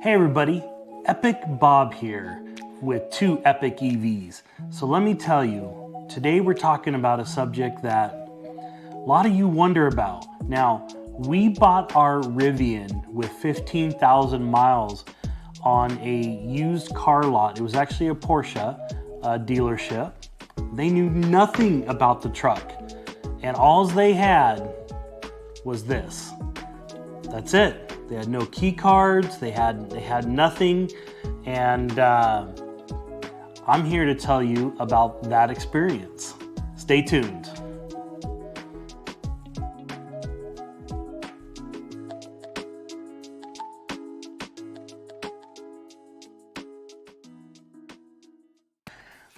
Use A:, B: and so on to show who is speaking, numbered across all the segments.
A: Hey everybody, Epic Bob here with two epic EVs. So let me tell you, today we're talking about a subject that a lot of you wonder about. Now, we bought our Rivian with 15,000 miles on a used car lot. It was actually a Porsche dealership. They knew nothing about the truck, and all they had was this. That's it. They had no key cards, they had nothing, and I'm here to tell you about that experience. Stay tuned.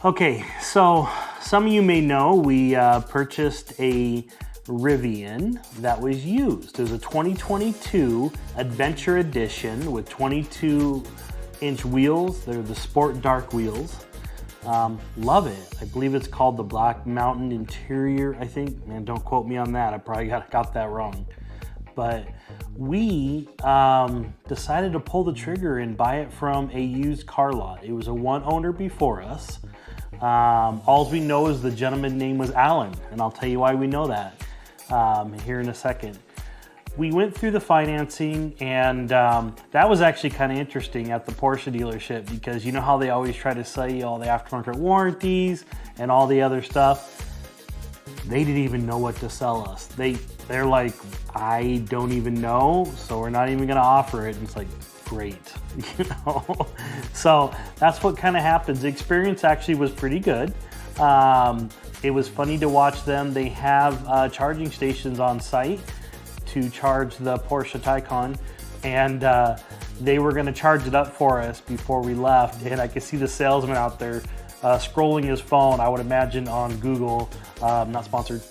A: Okay, so some of you may know we purchased a Rivian that was used. It was a 2022 Adventure Edition with 22-inch wheels. They're the Sport Dark wheels. Love it. I believe it's called the Black Mountain Interior, I think. Man, don't quote me on that. I probably got that wrong. But we decided to pull the trigger and buy it from a used car lot. It was a one owner before us. All we know is the gentleman's name was Alan, and I'll tell you why we know that here in a second. We went through the financing, and that was actually kind of interesting at the Porsche dealership, because you know how they always try to sell you all the aftermarket warranties and all the other stuff. They didn't even know what to sell us. They're like, I don't even know, so we're not even gonna offer it. And it's like, great, you know? So that's what kind of happens. The experience actually was pretty good. It was funny to watch them. They have charging stations on site to charge the Porsche Taycan, and they were gonna charge it up for us before we left. And I could see the salesman out there scrolling his phone, I would imagine on Google, not sponsored,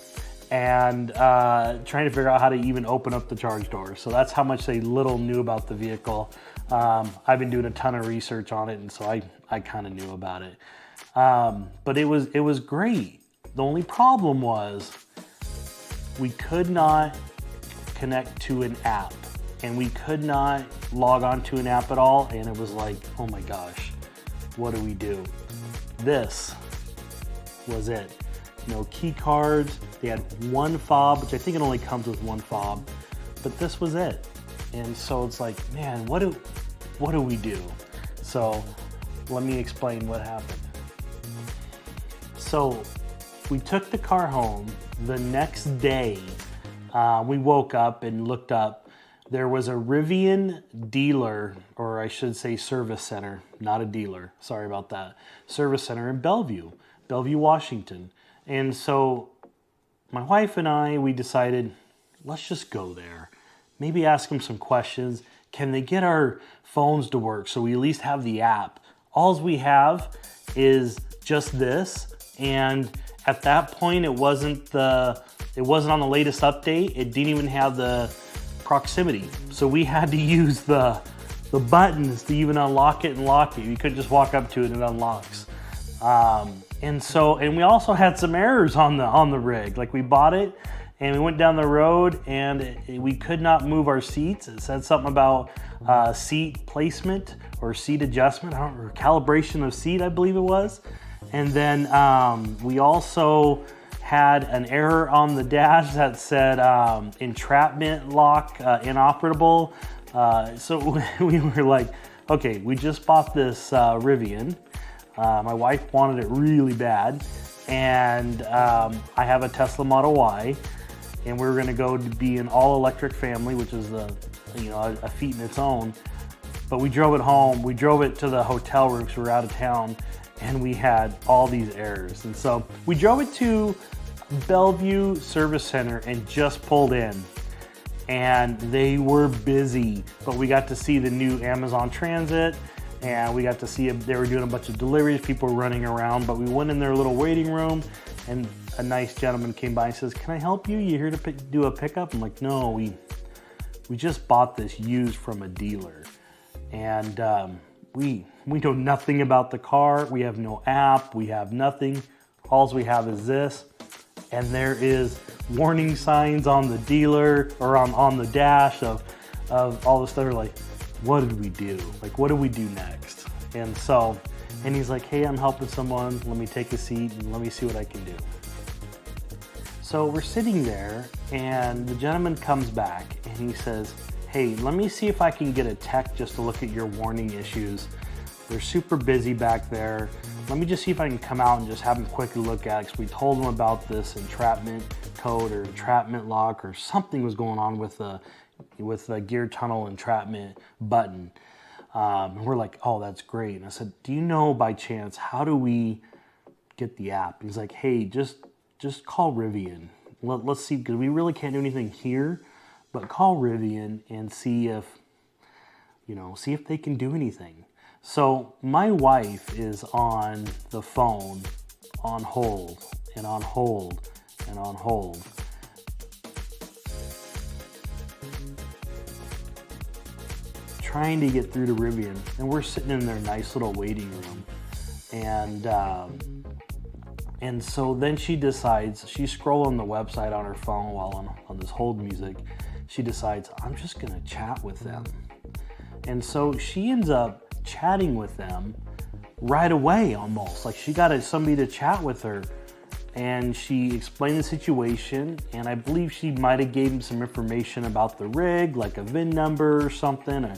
A: and trying to figure out how to even open up the charge door. So that's how much they little knew about the vehicle. I've been doing a ton of research on it, and so I kind of knew about it. But it was great. The only problem was we could not connect to an app, and we could not log on to an app at all. And it was like, oh my gosh, what do we do? This was it. No key cards. They had one fob, which I think it only comes with one fob, but this was it. And so it's like, man, what do we do? So let me explain what happened. So we took the car home. The next day, we woke up and looked up. There was a Rivian dealer, or I should say service center, not a dealer, sorry about that, service center in Bellevue, Washington. And so my wife and I, we decided, let's just go there. Maybe ask them some questions. Can they get our phones to work so we at least have the app? All we have is just this, and at that point it wasn't on the latest update. It didn't even have the proximity. So we had to use the buttons to even unlock it and lock it. You couldn't just walk up to it and it unlocks. And we also had some errors on the rig. Like, we bought it and we went down the road and we could not move our seats. It said something about seat placement or seat adjustment, or calibration of seat, I believe it was. And then we also had an error on the dash that said entrapment lock inoperable. So we were like, okay, we just bought this Rivian. My wife wanted it really bad, and I have a Tesla Model Y, and we were going to go to be an all-electric family, which is a feat in its own. But we drove it home. We drove it to the hotel room because we were out of town, and we had all these errors. And so we drove it to Bellevue Service Center and just pulled in, and they were busy. But we got to see the new Amazon Transit, and we got to see they were doing a bunch of deliveries. People were running around, but we went in their little waiting room, and a nice gentleman came by and says, "Can I help you? You here to do a pickup?" I'm like, "No, we just bought this used from a dealer, and we know nothing about the car. We have no app. We have nothing. All we have is this." And there is warning signs on the dealer, or on the dash of all the stuff. We're like, what did we do? Like, what do we do next? And so, and he's like, hey, I'm helping someone. Let me take a seat and let me see what I can do. So we're sitting there and the gentleman comes back and he says, hey, let me see if I can get a tech just to look at your warning issues. They're super busy back there. Let me just see if I can come out and just have them quickly look at it, because we told them about this entrapment code or entrapment lock or something was going on with the gear tunnel entrapment button. And we're like, oh, that's great. And I said, do you know by chance, how do we get the app? He's like, hey, just call Rivian. Let's see, because we really can't do anything here, but call Rivian and see if they can do anything. So my wife is on the phone, on hold, and on hold, and on hold. Trying to get through to Rivian, and we're sitting in their nice little waiting room. And so then she decides, she's scrolling the website on her phone while on this hold music. She decides, I'm just gonna chat with them. And so she ends up chatting with them right away almost. Like she got somebody to chat with her, and she explained the situation, and I believe she might have gave them some information about the rig, like a VIN number or something. Or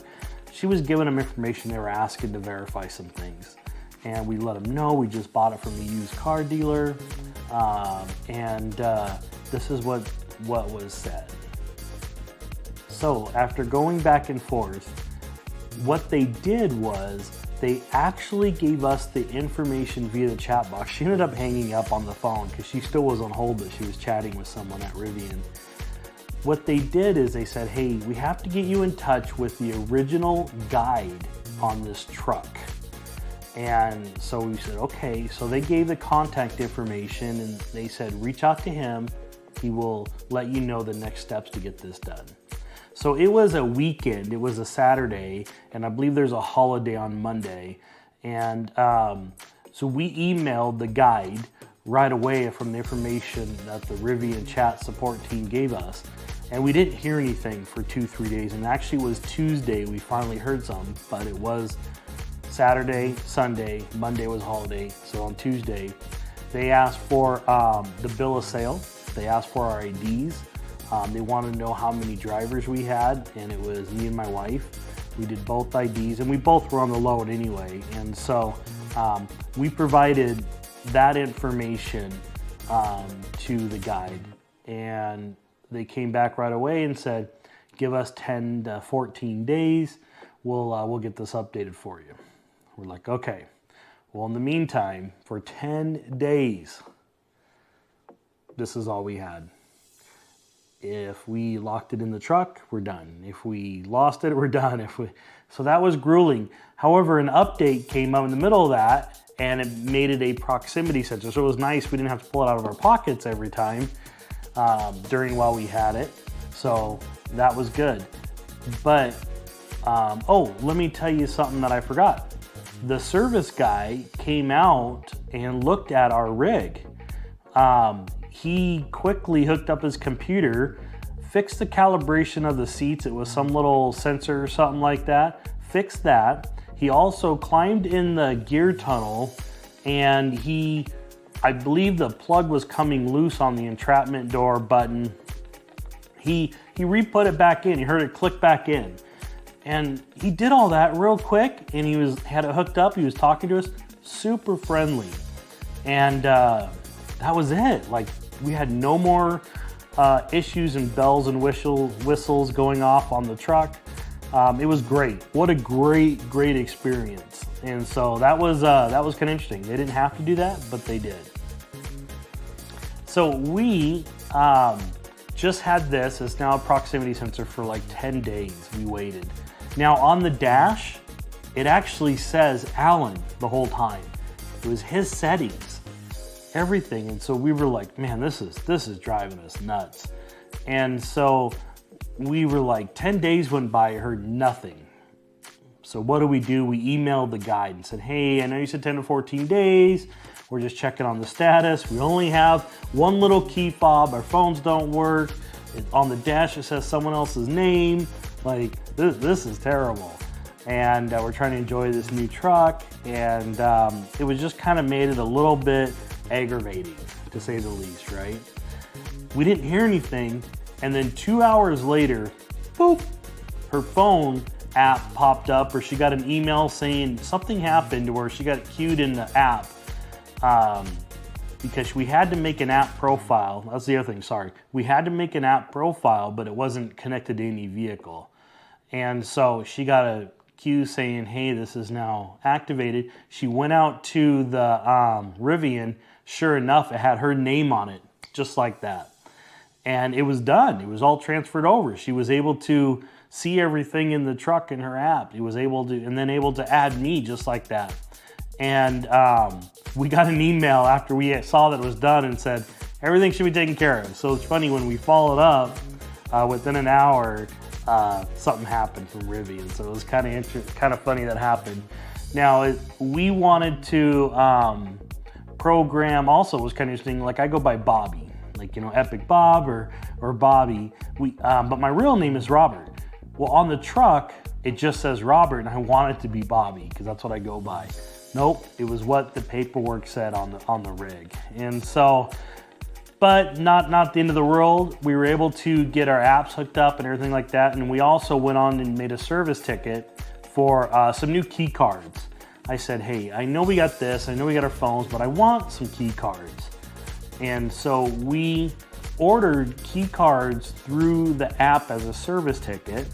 A: she was giving them information. They were asking to verify some things. And we let them know we just bought it from the used car dealer. This is what was said. So after going back and forth, what they did was they actually gave us the information via the chat box. She ended up hanging up on the phone because she still was on hold, but she was chatting with someone at Rivian. What they did is they said, hey, we have to get you in touch with the original guide on this truck. And so we said, okay. So they gave the contact information and they said, reach out to him. He will let you know the next steps to get this done. So it was a weekend, it was a Saturday, and I believe there's a holiday on Monday. And so we emailed the guide right away from the information that the Rivian chat support team gave us. And we didn't hear anything for 2-3 days. And actually it was Tuesday we finally heard some, but it was Saturday, Sunday, Monday was holiday. So on Tuesday, they asked for the bill of sale. They asked for our IDs. They wanted to know how many drivers we had, and it was me and my wife. We did both IDs, and we both were on the load anyway. And so we provided that information to the guide, and they came back right away and said, give us 10 to 14 days. We'll get this updated for you. We're like, okay. Well, in the meantime, for 10 days, this is all we had. If we locked it in the truck, we're done. If we lost it, we're done. So that was grueling. However, an update came up in the middle of that, and it made it a proximity sensor. So it was nice. We didn't have to pull it out of our pockets every time while we had it. So that was good. But, let me tell you something that I forgot. The service guy came out and looked at our rig. He quickly hooked up his computer, fixed the calibration of the seats. It was some little sensor or something like that. Fixed that. He also climbed in the gear tunnel, and I believe the plug was coming loose on the entrapment door button. He re-put it back in. He heard it click back in. And he did all that real quick, and he had it hooked up. He was talking to us, super friendly. And that was it. Like, we had no more issues and bells and whistles going off on the truck. It was great. What a great experience. And so that was kind of interesting. They didn't have to do that, but they did. So we just had this. It's now a proximity sensor for like 10 days. We waited. Now on the dash, it actually says Alan the whole time. It was his settings, everything. And so we were like, man, this is driving us nuts. And so we were like, 10 days went by, I heard nothing. So what do? We emailed the guide and said, hey, I know you said 10 to 14 days. We're just checking on the status. We only have one little key fob. Our phones don't work. On the dash, it says someone else's name. Like, this is terrible. and we're trying to enjoy this new truck, and it was just kind of made it a little bit aggravating, to say the least, right? We didn't hear anything, and then 2 hours later, boop, her phone app popped up, or she got an email saying something happened where she got queued in the app because we had to make an app profile. That's the other thing, sorry. We had to make an app profile, but it wasn't connected to any vehicle. And so she got a queue saying, hey, this is now activated. She went out to the Rivian. Sure enough, it had her name on it, just like that. And it was done. It was all transferred over. She was able to see everything in the truck in her app. He was able to, and then able to add me just like that. And we got an email after we saw that it was done and said, everything should be taken care of. So it's funny, when we followed up, within an hour, something happened from Rivian. So it was kind of funny that happened. Now, we wanted to program, also it was kind of interesting, like I go by Bobby, like, you know, Epic Bob or Bobby. But my real name is Robert. Well, on the truck, it just says Robert, and I want it to be Bobby because that's what I go by. Nope, it was what the paperwork said on the rig. And so, but not the end of the world. We were able to get our apps hooked up and everything like that. And we also went on and made a service ticket for some new key cards. I said, hey, I know we got this, I know we got our phones, but I want some key cards. And so we ordered key cards through the app as a service ticket.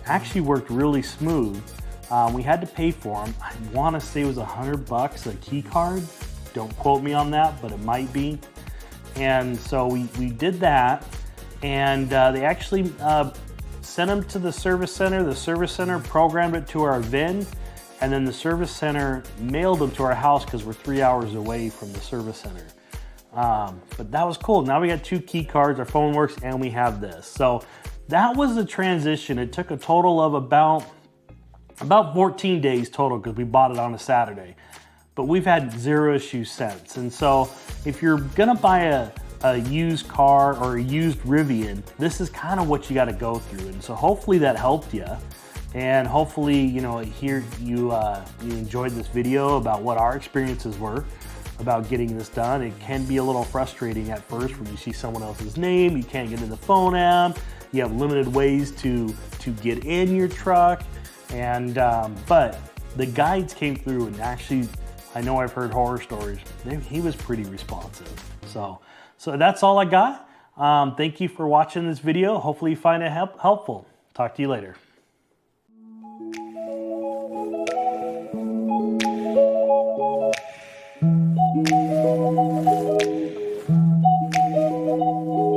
A: Actually worked really smooth. We had to pay for them. I want to say it was $100 a key card. Don't quote me on that, but it might be. And so we did that, and they actually sent them to the service center. The service center programmed it to our VIN, and then the service center mailed them to our house because we're 3 hours away from the service center. But that was cool. Now we got 2 key cards, our phone works, and we have this. So that was the transition. It took a total of about 14 days total because we bought it on a Saturday. But we've had 0 issues since. And so if you're gonna buy a used car or a used Rivian, this is kind of what you got to go through. And so hopefully that helped you. And hopefully, you know, here you enjoyed this video about what our experiences were about getting this done. It can be a little frustrating at first when you see someone else's name, you can't get in the phone app, you have limited ways to get in your truck, and but the guides came through, and actually, I know I've heard horror stories. He was pretty responsive. So that's all I got. Thank you for watching this video. Hopefully you find it helpful. Talk to you later.